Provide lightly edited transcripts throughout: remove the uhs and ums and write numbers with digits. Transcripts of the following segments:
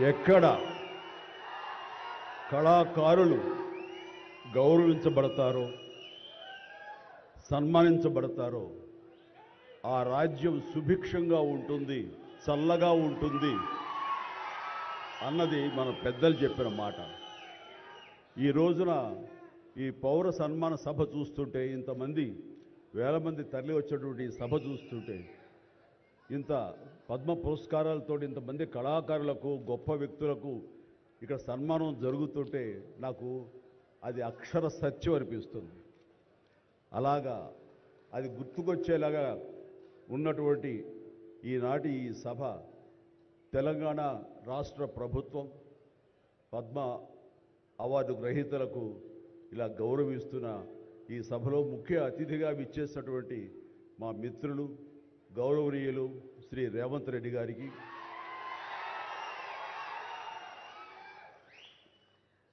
ఎక్కడ కళాకారులు గౌరవించబడతారో సన్మానించబడతారో ఆ రాజ్యం సుభిక్షంగా ఉంటుంది, చల్లగా ఉంటుంది అన్నది మన పెద్దలు చెప్పిన మాట. ఈ రోజున ఈ పౌర సన్మాన సభ చూస్తుంటే, ఇంతమంది వేల మంది తరలి వచ్చేటువంటి సభ చూస్తుంటే, ఇంత పద్మ పురస్కారాలతో ఇంతమంది కళాకారులకు గొప్ప వ్యక్తులకు ఇక్కడ సన్మానం జరుగుతుంటే నాకు అది అక్షర సత్యం అనిపిస్తుంది. అలాగా అది గుర్తుకొచ్చేలాగా ఉన్నటువంటి ఈనాటి ఈ సభ తెలంగాణ రాష్ట్ర ప్రభుత్వం పద్మ అవార్డు గ్రహీతలకు ఇలా గౌరవిస్తున్న ఈ సభలో ముఖ్య అతిథిగా విచ్చేసినటువంటి మా మిత్రులు గౌరవనీయులు శ్రీ రేవంత్ రెడ్డి గారికి,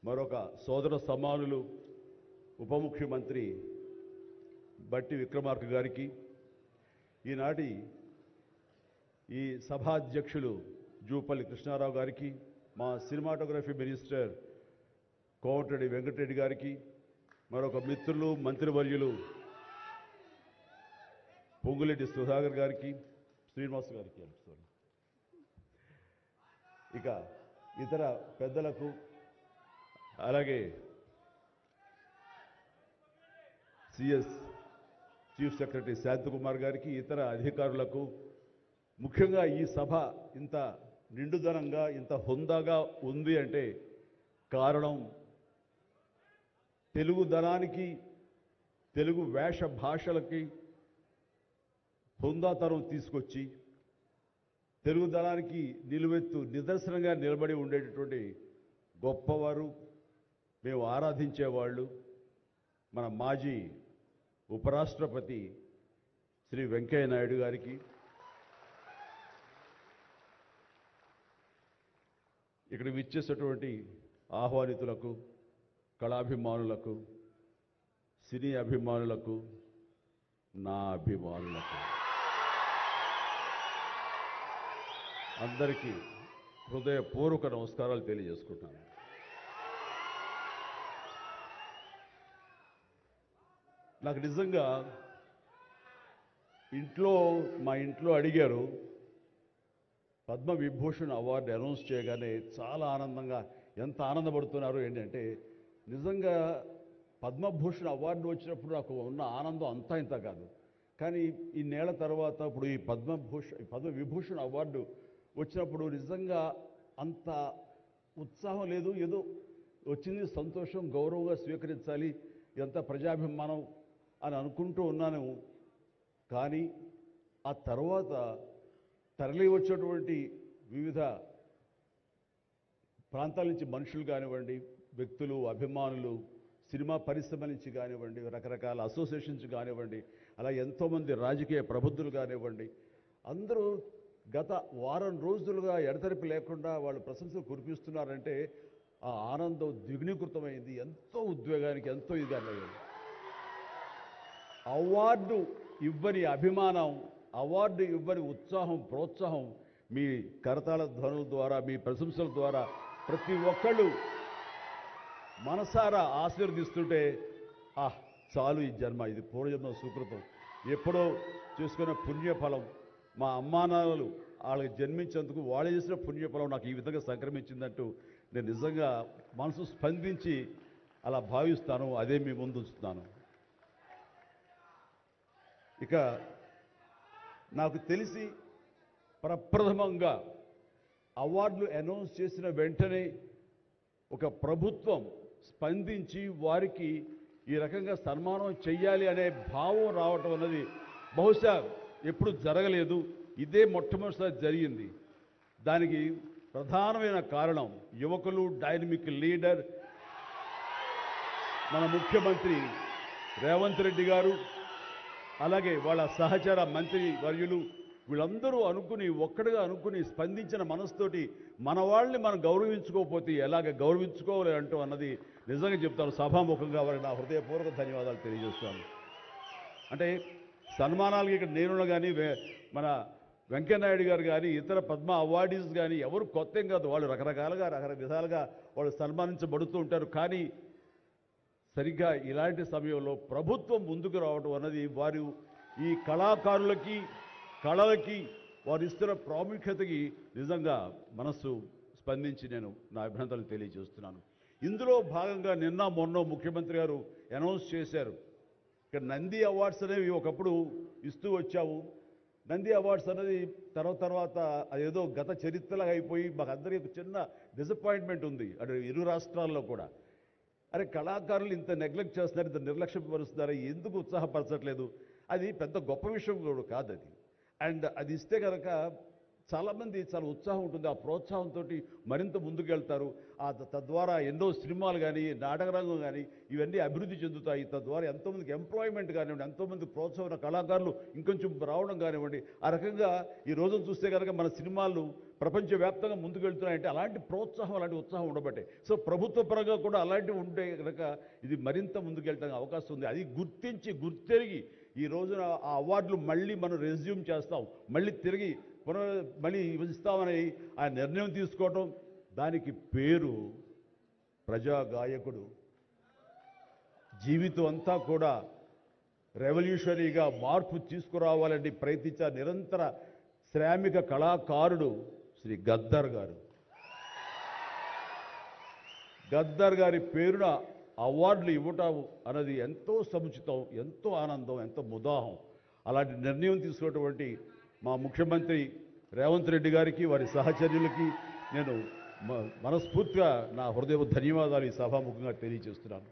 మరొక సోదర సమానులు ఉప ముఖ్యమంత్రి బట్టి విక్రమార్క గారికి, ఈనాటి ఈ సభాధ్యక్షులు జూపల్లి కృష్ణారావు గారికి, మా సినిమాటోగ్రఫీ మినిస్టర్ కోమటిరెడ్డి వెంకటరెడ్డి గారికి, మరొక మిత్రులు మంత్రివర్యులు పొంగులేటి సుధాకర్ గారికి, శ్రీనివాస్ గారికి, ఇక ఇతర పెద్దలకు, అలాగే సిఎస్ చీఫ్ సెక్రటరీ శాంతకుమార్ గారికి, ఇతర అధికారులకు, ముఖ్యంగా ఈ సభ ఇంత నిండుదనంగా ఇంత హుందాగా ఉంది అంటే కారణం తెలుగుదనానికి, తెలుగు వేష భాషలకి హుందాతనం తీసుకొచ్చి తెలుగుదనానికి నిలువెత్తు నిదర్శనంగా నిలబడి ఉండేటటువంటి గొప్పవారు, మేము ఆరాధించేవాళ్ళు మన మాజీ ఉపరాష్ట్రపతి శ్రీ వెంకయ్య నాయుడు గారికి, ఇక్కడ విచ్చేసినటువంటి ఆహ్వానితులకు, కళాభిమానులకు, సినీ అభిమానులకు, నా అభిమానులకు అందరికీ హృదయపూర్వక నమస్కారాలు తెలియజేసుకుంటాను. నాకు నిజంగా మా ఇంట్లో అడిగారు, పద్మ విభూషణ్ అవార్డు అనౌన్స్ చేయగానే చాలా ఆనందంగా, ఎంత ఆనందపడుతున్నారు ఏంటంటే, నిజంగా పద్మభూషణ్ అవార్డు వచ్చినప్పుడు నాకు ఉన్న ఆనందం అంతా ఇంత కాదు. కానీ ఇన్నేళ్ల తర్వాత ఇప్పుడు ఈ పద్మ విభూషణ్ అవార్డు వచ్చినప్పుడు నిజంగా అంత ఉత్సాహం లేదు. ఏదో వచ్చింది, సంతోషం, గౌరవంగా స్వీకరించాలి, ఎంత ప్రజాభిమానం అని అనుకుంటూ ఉన్నాను. కానీ ఆ తర్వాత తరలి వచ్చేటువంటి వివిధ ప్రాంతాల నుంచి మనుషులు కానివ్వండి, వ్యక్తులు, అభిమానులు, సినిమా పరిశ్రమ నుంచి కానివ్వండి, రకరకాల అసోసియేషన్స్ కానివ్వండి, అలా ఎంతోమంది రాజకీయ ప్రబుద్ధులు కానివ్వండి, అందరూ గత వారం రోజులుగా ఎడతెరిపి లేకుండా వాళ్ళు ప్రశంసలు కురిపిస్తున్నారంటే ఆ ఆనందం ద్విగుణీకృతమైంది. ఎంతో ఉద్వేగానికి, ఎంతో ఇది అన్నది. అవార్డు ఇవ్వని అభిమానం, అవార్డు ఇవ్వని ఉత్సాహం, ప్రోత్సాహం మీ కరతాళ ధ్వనుల ద్వారా, మీ ప్రశంసల ద్వారా ప్రతి ఒక్కళ్ళు మనసారా ఆశీర్వదిస్తుంటే, చాలు ఈ జన్మ, ఇది పూర్వజన్మ సుకృతం, ఎప్పుడో చేసుకున్న పుణ్యఫలం, మా అమ్మానాన్నలు వాళ్ళకి జన్మించేందుకు వాళ్ళు చేసిన పుణ్యఫలం నాకు ఈ విధంగా సంక్రమించిందంటూ నేను నిజంగా మనసు స్పందించి అలా భావిస్తాను. అదే మీ ముందు ఉంచుతున్నాను. ఇక నాకు తెలిసి ప్రప్రథమంగా అవార్డులు అనౌన్స్ చేసిన వెంటనే ఒక ప్రభుత్వం స్పందించి వారికి ఈ రకంగా సన్మానం చెయ్యాలి అనే భావం రావటం అన్నది బహుశా ఎప్పుడు జరగలేదు. ఇదే మొట్టమొదటిసారి జరిగింది. దానికి ప్రధానమైన కారణం యువకులు, డైనమిక్ లీడర్ మన ముఖ్యమంత్రి రేవంత్ రెడ్డి గారు, అలాగే వాళ్ళ సహచర మంత్రి వర్యులు, వీళ్ళందరూ ఒక్కడిగా అనుకుని స్పందించిన మనసుతోటి మన వాళ్ళని మనం గౌరవించుకోకపోతే ఎలాగ గౌరవించుకోవాలి అంటూ అన్నది నిజంగా చెప్తాను. సభాముఖంగా వారికి నా హృదయపూర్వక ధన్యవాదాలు తెలియజేస్తాను. అంటే సన్మానాలకి ఇక్కడ నేనున్నా కానీ మన వెంకయ్యనాయుడు గారు కానీ ఇతర పద్మ అవార్డీస్ కానీ ఎవరు కొత్త ఏం కాదు, వాళ్ళు రకరకాలుగా విధాలుగా వాళ్ళు సన్మానించబడుతూ ఉంటారు. కానీ సరిగ్గా ఇలాంటి సమయంలో ప్రభుత్వం ముందుకు రావడం అన్నది వారు ఈ కళాకారులకి కళలకి వారు ఇస్తున్న ప్రాముఖ్యతకి నిజంగా మనస్సు స్పందించి నేను నా అభినందనలు తెలియజేస్తున్నాను. ఇందులో భాగంగా నిన్న మొన్న ముఖ్యమంత్రి గారు అనౌన్స్ చేశారు, ఇక్కడ నంది అవార్డ్స్ అనేవి ఒకప్పుడు ఇస్తూ వచ్చాము. నంది అవార్డ్స్ అనేది తర్వాత అదేదో గత చరిత్రలాగా అయిపోయి మాకు అందరికీ చిన్న డిసప్పాయింట్మెంట్ ఉంది అంటే ఇరు రాష్ట్రాల్లో కూడా. అరే కళాకారులు ఇంత నెగ్లెక్ట్ చేస్తున్నారు, ఇంత నిర్లక్ష్యపరుస్తున్నారు, ఎందుకు ఉత్సాహపరచట్లేదు? అది పెద్ద గొప్ప విషయం కూడా కాదు అది. అండ్ అది ఇస్తే కనుక చాలామంది చాలా ఉత్సాహం ఉంటుంది, ఆ ప్రోత్సాహంతో మరింత ముందుకెళ్తారు. తద్వారా ఎన్నో సినిమాలు కానీ నాటకరంగం కానీ ఇవన్నీ అభివృద్ధి చెందుతాయి. తద్వారా ఎంతోమందికి ఎంప్లాయ్మెంట్ కానివ్వండి, ఎంతోమంది ప్రోత్సాహన కళాకారులు ఇంకొంచెం రావడం కానివ్వండి. ఆ రకంగా ఈ రోజున చూస్తే కనుక మన సినిమాలు ప్రపంచవ్యాప్తంగా ముందుకెళ్తున్నాయంటే అలాంటి ప్రోత్సాహం అలాంటి ఉత్సాహం ఉండబట్టే. సో ప్రభుత్వ పరంగా కూడా అలాంటివి ఉంటే కనుక ఇది మరింత ముందుకెళ్ళడానికి అవకాశం ఉంది. అది గుర్తెరిగి ఈ రోజున ఆ అవార్డులు మళ్ళీ మనం రెజ్యూమ్ చేస్తాం, మళ్ళీ తిరిగి మళ్ళీ ఇస్తామని ఆ నిర్ణయం తీసుకోవటం, దానికి పేరు ప్రజాగాయకుడు. జీవితం అంతా కూడా రెవల్యూషనరీగా మార్పు తీసుకురావాలని ప్రయత్నించే నిరంతర శ్రామిక కళాకారుడు శ్రీ గద్దర్ గారు. గద్దర్ గారి పేరున అవార్డులు ఇవ్వటం అన్నది ఎంతో సముచితం, ఎంతో ఆనందం, ఎంతో ముదాహం. అలాంటి నిర్ణయం తీసుకున్నటువంటి మా ముఖ్యమంత్రి రేవంత్ రెడ్డి గారికి వారి సహచర్యులకి నేను మనస్ఫూర్తిగా నా హృదయ ధన్యవాదాలు ఈ సభాముఖంగా తెలియజేస్తున్నాను.